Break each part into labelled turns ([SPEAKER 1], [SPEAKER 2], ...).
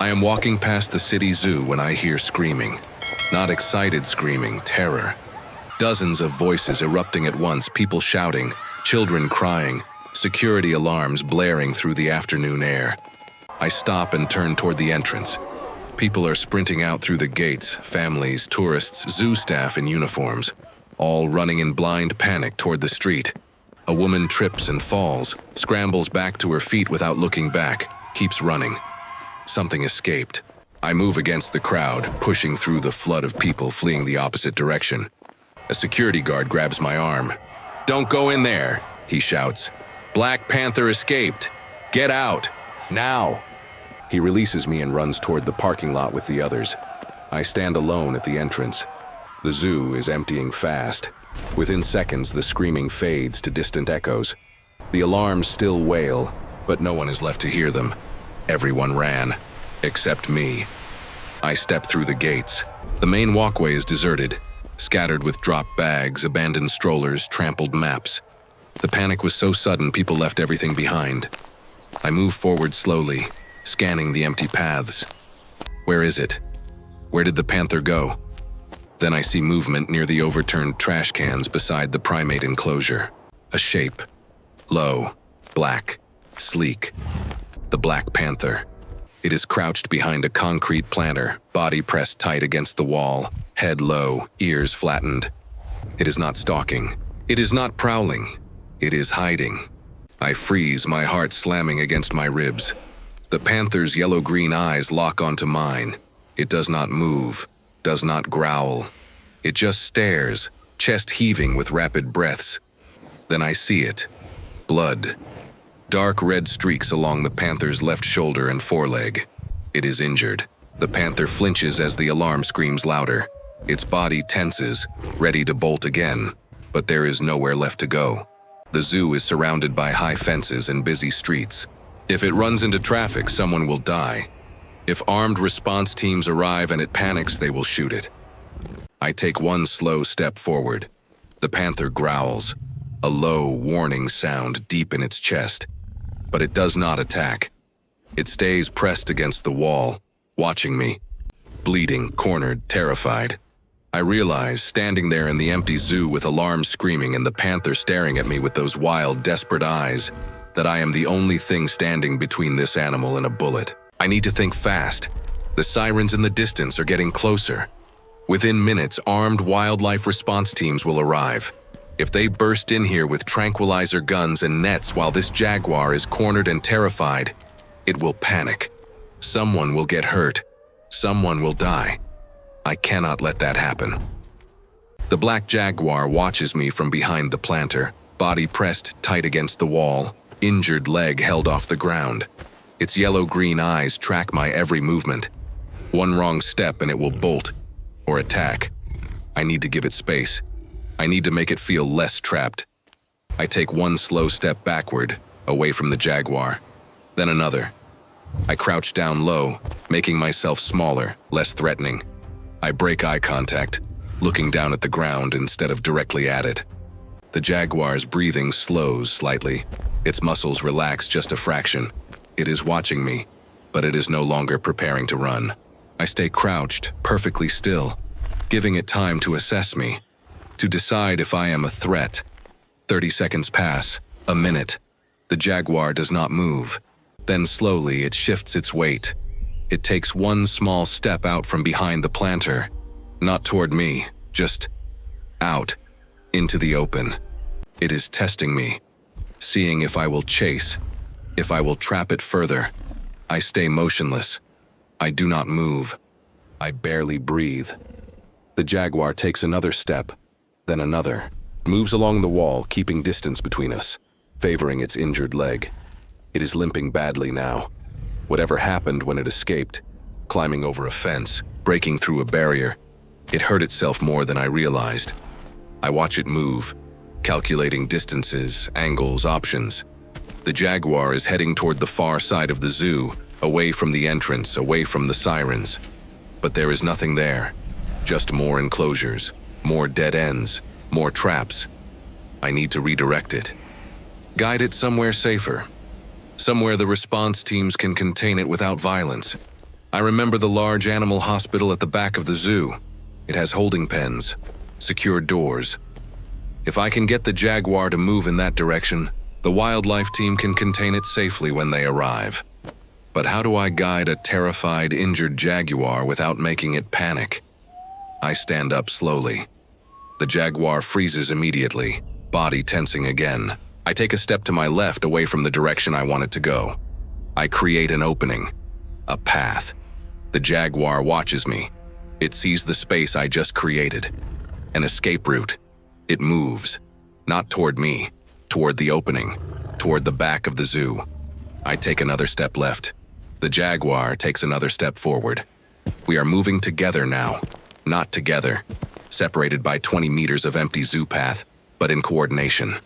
[SPEAKER 1] I am walking past the city zoo when I hear screaming. Not excited screaming, terror. Dozens of voices erupting at once, people shouting, children crying, security alarms blaring through the afternoon air. I stop and turn toward the entrance. People are sprinting out through the gates, families, tourists, zoo staff in uniforms, all running in blind panic toward the street. A woman trips and falls, scrambles back to her feet without looking back, keeps running. Something escaped. I move against the crowd, pushing through the flood of people fleeing the opposite direction. A security guard grabs my arm. "Don't go in there," he shouts. "Black Panther escaped. Get out. Now." He releases me and runs toward the parking lot with the others. I stand alone at the entrance. The zoo is emptying fast. Within seconds, the screaming fades to distant echoes. The alarms still wail, but no one is left to hear them. Everyone ran, except me. I step through the gates. The main walkway is deserted, scattered with dropped bags, abandoned strollers, trampled maps. The panic was so sudden, people left everything behind. I move forward slowly, scanning the empty paths. Where is it? Where did the panther go? Then I see movement near the overturned trash cans beside the primate enclosure. A shape. Low, black, sleek. The Black Panther. It is crouched behind a concrete planter, body pressed tight against the wall, head low, ears flattened. It is not stalking. It is not prowling. It is hiding. I freeze, my heart slamming against my ribs. The panther's yellow-green eyes lock onto mine. It does not move, does not growl. It just stares, chest heaving with rapid breaths. Then I see it. Blood. Dark red streaks along the panther's left shoulder and foreleg. It is injured. The panther flinches as the alarm screams louder. Its body tenses, ready to bolt again, but there is nowhere left to go. The zoo is surrounded by high fences and busy streets. If it runs into traffic, someone will die. If armed response teams arrive and it panics, they will shoot it. I take one slow step forward. The panther growls, a low, warning sound deep in its chest. But it does not attack. It stays pressed against the wall, watching me, bleeding, cornered, terrified. I realize, standing there in the empty zoo with alarms screaming and the panther staring at me with those wild, desperate eyes, that I am the only thing standing between this animal and a bullet. I need to think fast. The sirens in the distance are getting closer. Within minutes, armed wildlife response teams will arrive. If they burst in here with tranquilizer guns and nets while this jaguar is cornered and terrified, it will panic. Someone will get hurt. Someone will die. I cannot let that happen. The black jaguar watches me from behind the planter, body pressed tight against the wall, injured leg held off the ground. Its yellow-green eyes track my every movement. One wrong step and it will bolt or attack. I need to give it space. I need to make it feel less trapped. I take one slow step backward, away from the jaguar, then another. I crouch down low, making myself smaller, less threatening. I break eye contact, looking down at the ground instead of directly at it. The jaguar's breathing slows slightly. Its muscles relax just a fraction. It is watching me, but it is no longer preparing to run. I stay crouched, perfectly still, giving it time to assess me, to decide if I am a threat. 30 seconds pass, a minute. The jaguar does not move. Then slowly it shifts its weight. It takes one small step out from behind the planter, not toward me, just out, into the open. It is testing me, seeing if I will chase, if I will trap it further. I stay motionless. I do not move. I barely breathe. The jaguar takes another step, then another, moves along the wall, keeping distance between us, favoring its injured leg. It is limping badly now. Whatever happened when it escaped, climbing over a fence, breaking through a barrier, it hurt itself more than I realized. I watch it move, calculating distances, angles, options. The jaguar is heading toward the far side of the zoo, away from the entrance, away from the sirens. But there is nothing there, just more enclosures, more dead ends, more traps. I need to redirect it. Guide it somewhere safer. Somewhere the response teams can contain it without violence. I remember the large animal hospital at the back of the zoo. It has holding pens, secure doors. If I can get the jaguar to move in that direction, the wildlife team can contain it safely when they arrive. But how do I guide a terrified, injured jaguar without making it panic? I stand up slowly. The jaguar freezes immediately, body tensing again. I take a step to my left away from the direction I want it to go. I create an opening, a path. The jaguar watches me. It sees the space I just created. An escape route. It moves, not toward me, toward the opening, toward the back of the zoo. I take another step left. The jaguar takes another step forward. We are moving together now, not together, separated by 20 meters of empty zoo path, but in coordination.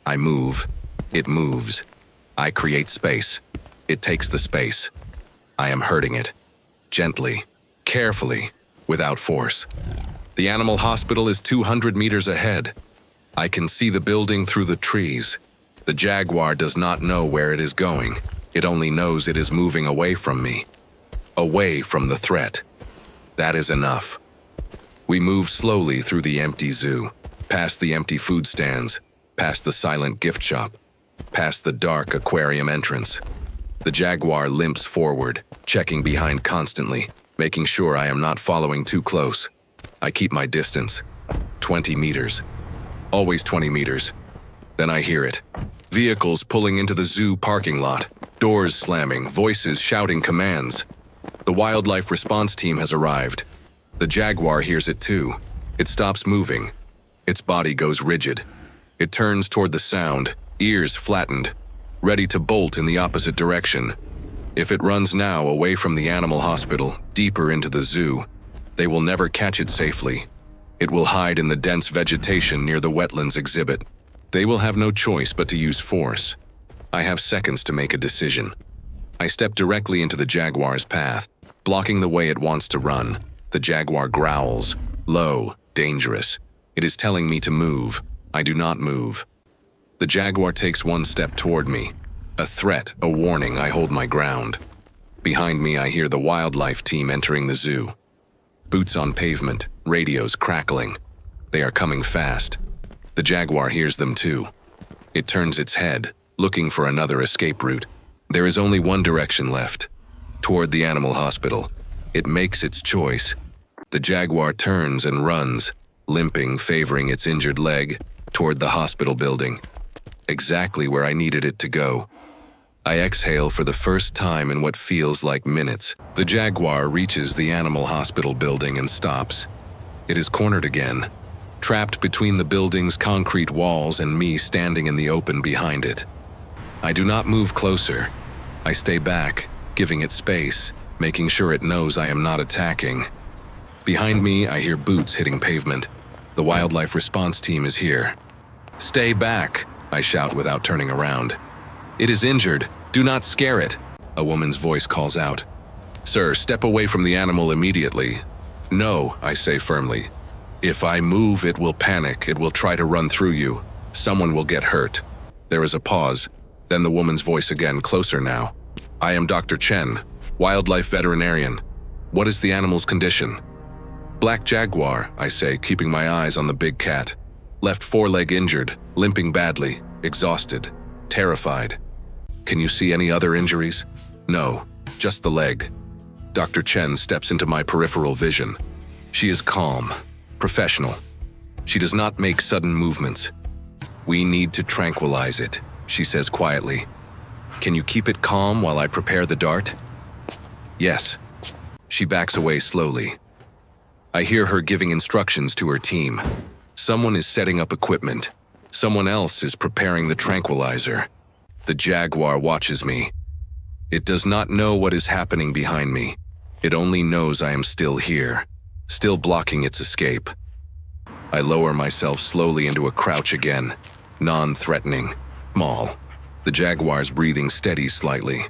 [SPEAKER 1] I move, it moves. I create space. It takes the space. I am hurting it. Gently, carefully, without force. The animal hospital is 200 meters ahead. I can see the building through the trees. The jaguar does not know where it is going. It only knows it is moving away from me. Away from the threat. That is enough. We move slowly through the empty zoo, past the empty food stands, past the silent gift shop, past the dark aquarium entrance. The jaguar limps forward, checking behind constantly, making sure I am not following too close. I keep my distance. 20 meters. Always 20 meters. Then I hear it. Vehicles pulling into the zoo parking lot, doors slamming, voices shouting commands. The wildlife response team has arrived. The jaguar hears it too. It stops moving. Its body goes rigid. It turns toward the sound, ears flattened, ready to bolt in the opposite direction. If it runs now away from the animal hospital, deeper into the zoo, they will never catch it safely. It will hide in the dense vegetation near the wetlands exhibit. They will have no choice but to use force. I have seconds to make a decision. I step directly into the jaguar's path, blocking the way it wants to run. The jaguar growls, low, dangerous. It is telling me to move. I do not move. The jaguar takes one step toward me. A threat, a warning. I hold my ground. Behind me, I hear the wildlife team entering the zoo. Boots on pavement, radios crackling. They are coming fast. The jaguar hears them too. It turns its head, looking for another escape route. There is only one direction left, toward the animal hospital. It makes its choice. The jaguar turns and runs, limping, favoring its injured leg, toward the hospital building. Exactly where I needed it to go. I exhale for the first time in what feels like minutes. The jaguar reaches the animal hospital building and stops. It is cornered again, trapped between the building's concrete walls and me standing in the open behind it. I do not move closer. I stay back, giving it space, making sure it knows I am not attacking. Behind me, I hear boots hitting pavement. The wildlife response team is here. "Stay back," I shout without turning around. "It is injured. Do not scare it," a woman's voice calls out. "Sir, step away from the animal immediately." "No," I say firmly. "If I move, it will panic. It will try to run through you. Someone will get hurt." There is a pause. Then the woman's voice again, closer now. "I am Dr. Chen, wildlife veterinarian. What is the animal's condition?" "Black jaguar," I say, keeping my eyes on the big cat. "Left foreleg injured, limping badly, exhausted, terrified." "Can you see any other injuries?" "No, just the leg." Dr. Chen steps into my peripheral vision. She is calm, professional. She does not make sudden movements. "We need to tranquilize it," she says quietly. "Can you keep it calm while I prepare the dart?" "Yes." She backs away slowly. I hear her giving instructions to her team. Someone is setting up equipment. Someone else is preparing the tranquilizer. The jaguar watches me. It does not know what is happening behind me. It only knows I am still here, still blocking its escape. I lower myself slowly into a crouch again, non-threatening, small. The jaguar's breathing steadies slightly.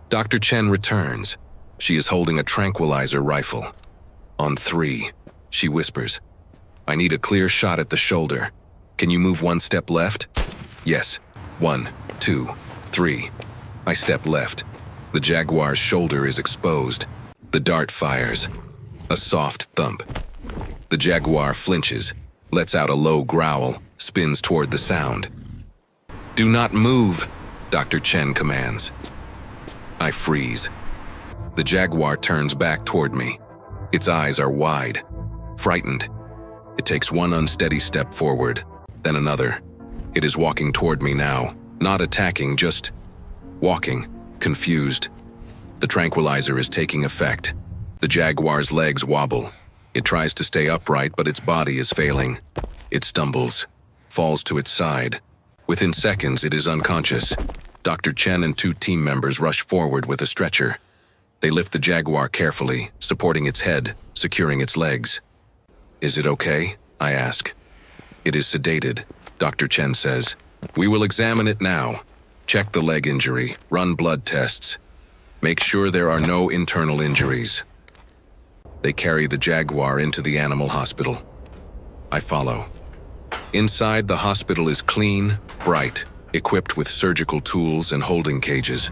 [SPEAKER 1] Dr. Chen returns. She is holding a tranquilizer rifle. "On 3, she whispers. "I need a clear shot at the shoulder. Can you move one step left?" "Yes. 1, 2, 3. I step left. The jaguar's shoulder is exposed. The dart fires. A soft thump. The jaguar flinches, lets out a low growl, spins toward the sound. "Do not move," Dr. Chen commands. I freeze. The jaguar turns back toward me. Its eyes are wide, frightened. It takes one unsteady step forward, then another. It is walking toward me now, not attacking, just walking, confused. The tranquilizer is taking effect. The jaguar's legs wobble. It tries to stay upright, but its body is failing. It stumbles, falls to its side. Within seconds, it is unconscious. Dr. Chen and 2 team members rush forward with a stretcher. They lift the jaguar carefully, supporting its head, securing its legs. "Is it okay?" I ask. "It is sedated," Dr. Chen says. "We will examine it now. Check the leg injury, run blood tests. Make sure there are no internal injuries." They carry the jaguar into the animal hospital. I follow. Inside, the hospital is clean, bright, equipped with surgical tools and holding cages.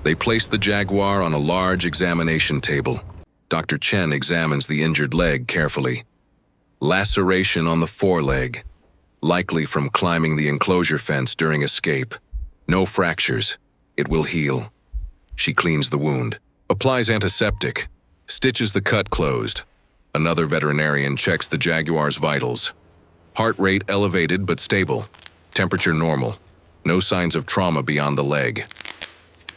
[SPEAKER 1] They place the jaguar on a large examination table. Dr. Chen examines the injured leg carefully. Laceration on the foreleg, likely from climbing the enclosure fence during escape. No fractures. It will heal. She cleans the wound, applies antiseptic, stitches the cut closed. Another veterinarian checks the jaguar's vitals. Heart rate elevated but stable. Temperature normal. No signs of trauma beyond the leg.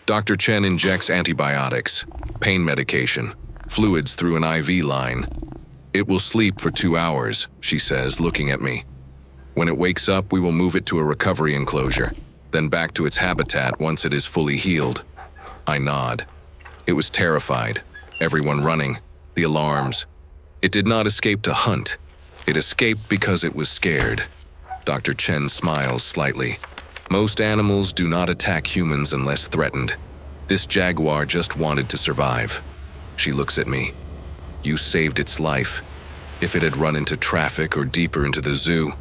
[SPEAKER 1] Dr. Chen injects antibiotics, pain medication, fluids through an IV line. "It will sleep for 2 hours," she says, looking at me. "When it wakes up, we will move it to a recovery enclosure, then back to its habitat once it is fully healed." I nod. It was terrified, everyone running, the alarms. It did not escape to hunt. It escaped because it was scared. Dr. Chen smiles slightly. Most animals do not attack humans unless threatened. This jaguar just wanted to survive. She looks at me. "You saved its life. If it had run into traffic or deeper into the zoo,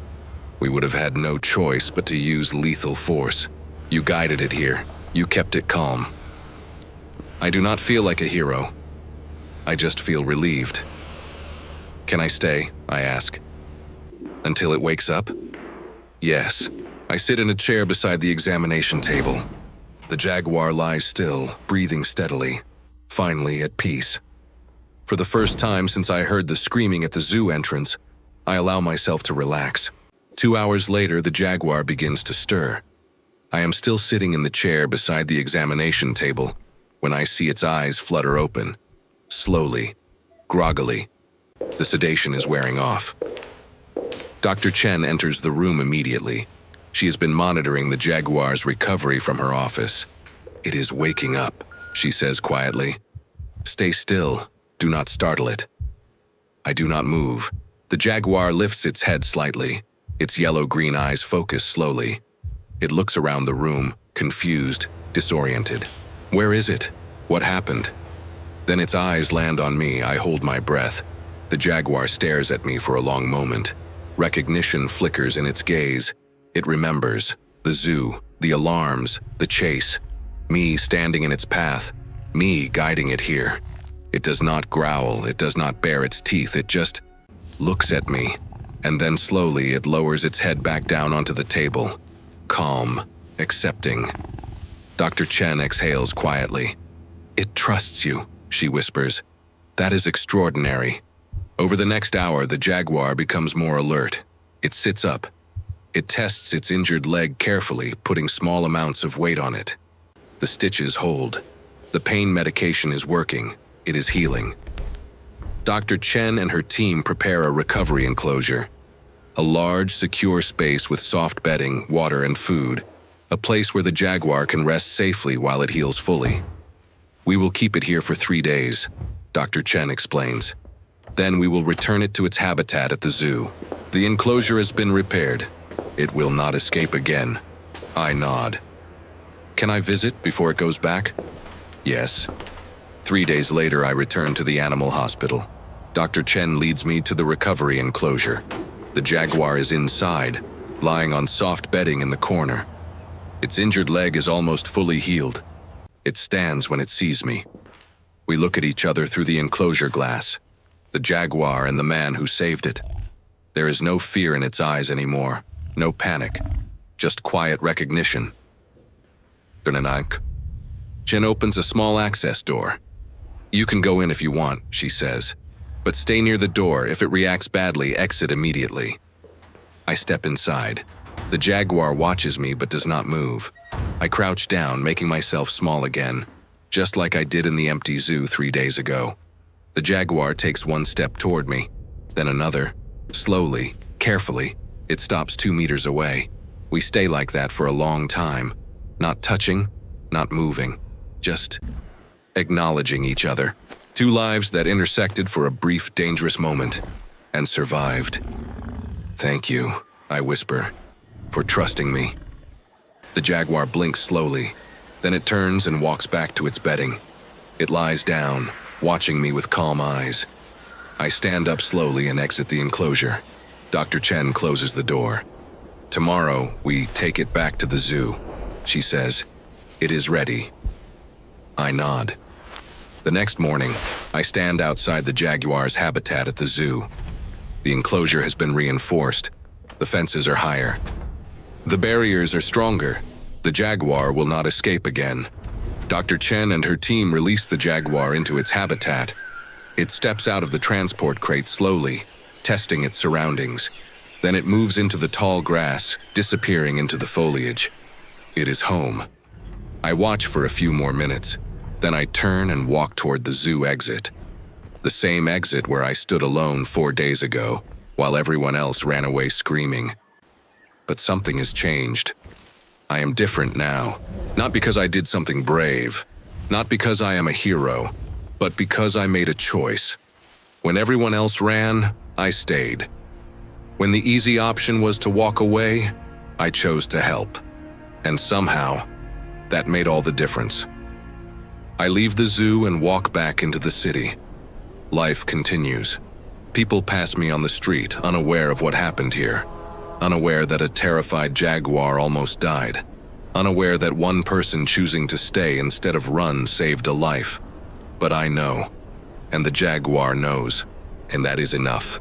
[SPEAKER 1] we would have had no choice but to use lethal force. You guided it here. You kept it calm." I do not feel like a hero. I just feel relieved. "Can I stay?" I ask. "Until it wakes up?" "Yes." I sit in a chair beside the examination table. The jaguar lies still, breathing steadily, finally at peace. For the first time since I heard the screaming at the zoo entrance, I allow myself to relax. 2 hours later, the jaguar begins to stir. I am still sitting in the chair beside the examination table when I see its eyes flutter open, slowly, groggily. The sedation is wearing off. Dr. Chen enters the room immediately. She has been monitoring the jaguar's recovery from her office. "It is waking up," she says quietly. "Stay still. Do not startle it." I do not move. The jaguar lifts its head slightly. Its yellow-green eyes focus slowly. It looks around the room, confused, disoriented. Where is it? What happened? Then its eyes land on me. I hold my breath. The jaguar stares at me for a long moment. Recognition flickers in its gaze. It remembers the zoo, the alarms, the chase. Me standing in its path. Me guiding it here. It does not growl. It does not bare its teeth. It just looks at me. And then slowly it lowers its head back down onto the table. Calm, accepting. Dr. Chen exhales quietly. "It trusts you," she whispers. "That is extraordinary." Over the next hour, the jaguar becomes more alert. It sits up. It tests its injured leg carefully, putting small amounts of weight on it. The stitches hold. The pain medication is working. It is healing. Dr. Chen and her team prepare a recovery enclosure. A large, secure space with soft bedding, water, and food. A place where the jaguar can rest safely while it heals fully. "We will keep it here for 3 days," Dr. Chen explains. "Then we will return it to its habitat at the zoo. The enclosure has been repaired. It will not escape again." I nod. "Can I visit before it goes back?" "Yes." 3 days later, I return to the animal hospital. Dr. Chen leads me to the recovery enclosure. The jaguar is inside, lying on soft bedding in the corner. Its injured leg is almost fully healed. It stands when it sees me. We look at each other through the enclosure glass, the jaguar and the man who saved it. There is no fear in its eyes anymore, no panic, just quiet recognition. Jen opens a small access door. "You can go in if you want," she says, "but stay near the door. If it reacts badly, exit immediately." I step inside. The jaguar watches me but does not move. I crouch down, making myself small again, just like I did in the empty zoo 3 days ago. The jaguar takes one step toward me, then another. Slowly, carefully, it stops 2 meters away. We stay like that for a long time, not touching, not moving, just acknowledging each other. 2 lives that intersected for a brief, dangerous moment and survived. "Thank you," I whisper, "for trusting me." The jaguar blinks slowly, then it turns and walks back to its bedding. It lies down, watching me with calm eyes. I stand up slowly and exit the enclosure. Dr. Chen closes the door. "Tomorrow, we take it back to the zoo," she says. "It is ready." I nod. The next morning, I stand outside the jaguar's habitat at the zoo. The enclosure has been reinforced. The fences are higher. The barriers are stronger. The jaguar will not escape again. Dr. Chen and her team release the jaguar into its habitat. It steps out of the transport crate slowly, testing its surroundings. Then it moves into the tall grass, disappearing into the foliage. It is home. I watch for a few more minutes. Then I turn and walk toward the zoo exit. The same exit where I stood alone 4 days ago, while everyone else ran away screaming. But something has changed. I am different now, not because I did something brave, not because I am a hero, but because I made a choice. When everyone else ran, I stayed. When the easy option was to walk away, I chose to help. And somehow, that made all the difference. I leave the zoo and walk back into the city. Life continues. People pass me on the street, unaware of what happened here. Unaware that a terrified jaguar almost died. Unaware that one person choosing to stay instead of run saved a life. But I know, and the jaguar knows, and that is enough.